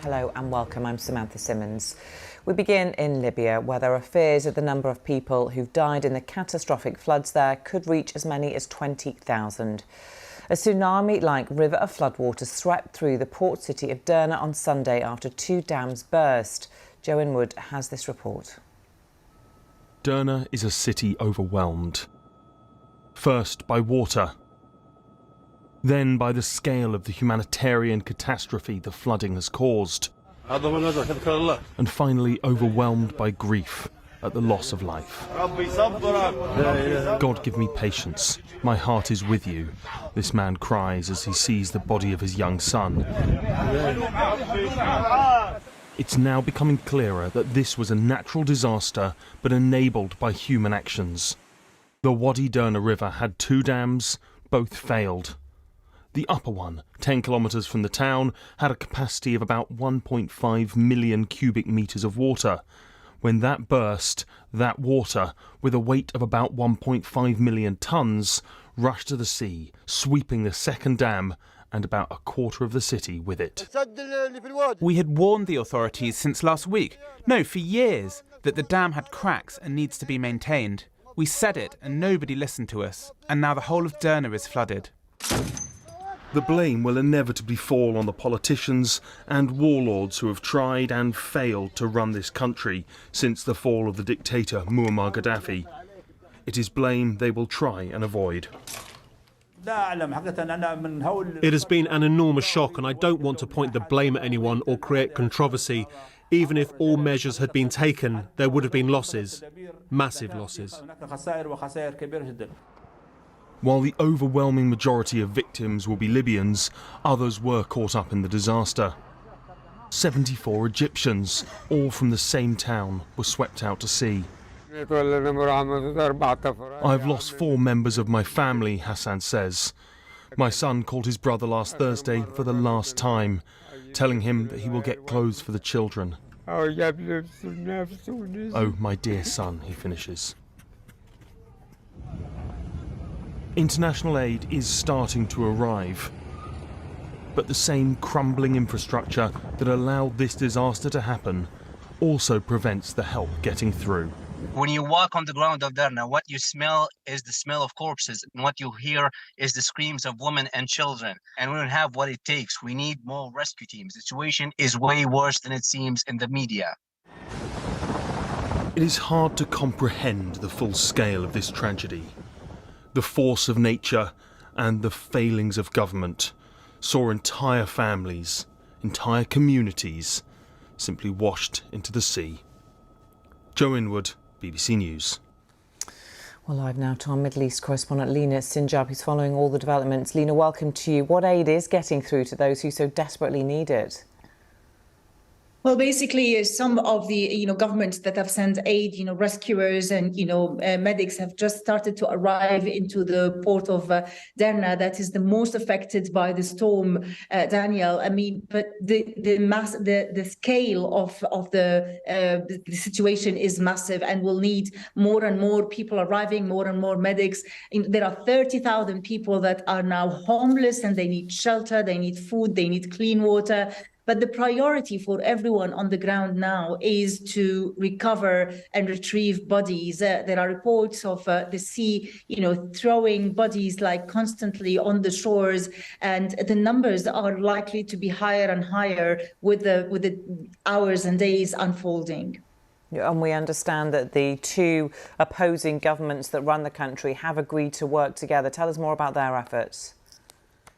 Hello and welcome, I'm Samantha Simmons. We begin in Libya, where there are fears that the number of people who've died in the catastrophic floods there could reach as many as 20,000. A tsunami-like river of floodwaters swept through the port city of Derna on Sunday after two dams burst. Joe Inwood has this report. Derna is a city overwhelmed. First by water, then by the scale of the humanitarian catastrophe the flooding has caused, and finally overwhelmed by grief at the loss of life. God give me patience. My heart is with you, this man cries as he sees the body of his young son. It's now becoming clearer that this was a natural disaster, but enabled by human actions. The Wadi Derna River had two dams, both failed. The upper one, 10 kilometres from the town, had a capacity of about 1.5 million cubic metres of water. When that burst, that water, with a weight of about 1.5 million tonnes, rushed to the sea, sweeping the second dam and about a quarter of the city with it. We had warned the authorities since last week, no, for years, that the dam had cracks and needs to be maintained. We said it and nobody listened to us, and now the whole of Derna is flooded. The blame will inevitably fall on the politicians and warlords who have tried and failed to run this country since the fall of the dictator Muammar Gaddafi. It is blame they will try and avoid. It has been an enormous shock, and I don't want to point the blame at anyone or create controversy. Even if all measures had been taken, there would have been losses, massive losses. While the overwhelming majority of victims will be Libyans, others were caught up in the disaster. 74 Egyptians, all from the same town, were swept out to sea. I've lost 4 members of my family, Hassan says. My son called his brother last Thursday for the last time, telling him that he will get clothes for the children. Oh, my dear son, he finishes. International aid is starting to arrive, but the same crumbling infrastructure that allowed this disaster to happen also prevents the help getting through. When you walk on the ground of Derna, what you smell is the smell of corpses, and what you hear is the screams of women and children. And we don't have what it takes. We need more rescue teams. The situation is way worse than it seems in the media. It is hard to comprehend the full scale of this tragedy. The force of nature and the failings of government saw entire families, entire communities, simply washed into the sea. Joe Inwood, BBC News. Well, live now to our Middle East correspondent Lina Sinjab, who's following all the developments. Lina, welcome to you. What aid is getting through to those who so desperately need it? Well, basically, some of the governments that have sent aid, rescuers and medics have just started to arrive into the port of Derna, that is the most affected by the storm, Daniel. I mean, but the scale of the situation is massive, and we'll need more and more people arriving, more and more medics. There are 30,000 people that are now homeless, and they need shelter, they need food, they need clean water. But the priority for everyone on the ground now is to recover and retrieve bodies. There are reports of the sea, throwing bodies like constantly on the shores, and the numbers are likely to be higher and higher with the hours and days unfolding. And we understand that the two opposing governments that run the country have agreed to work together. Tell us more about their efforts.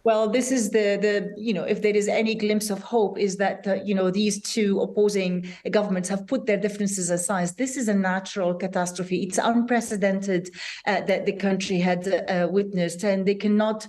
Well, this is if there is any glimpse of hope, is that, these two opposing governments have put their differences aside. This is a natural catastrophe. It's unprecedented that the country had witnessed, and they cannot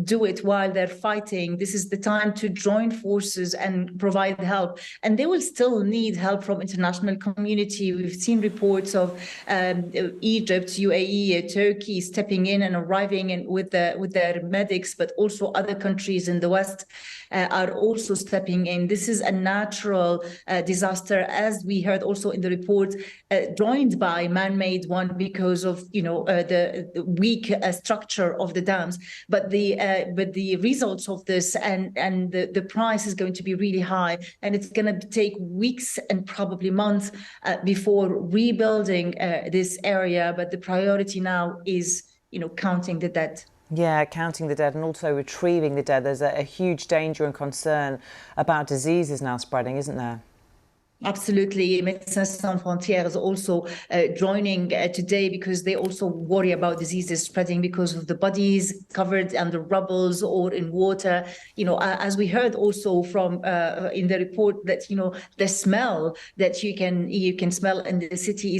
do it while they're fighting. This is the time to join forces and provide help. And they will still need help from international community. We've seen reports of Egypt, UAE, Turkey stepping in and arriving with their medics, but also also other countries in the West are also stepping in. This is a natural disaster, as we heard also in the report, joined by man-made one because of the weak structure of the dams. But the results of this and the price is going to be really high, and it's going to take weeks and probably months before rebuilding this area. But the priority now is counting the dead. Yeah, counting the dead and also retrieving the dead. There's a huge danger and concern about diseases now spreading, isn't there? Absolutely. Médecins Sans Frontières is also joining today because they also worry about diseases spreading because of the bodies covered under rubbles or in water. As we heard also from in the report that the smell that you can smell in the city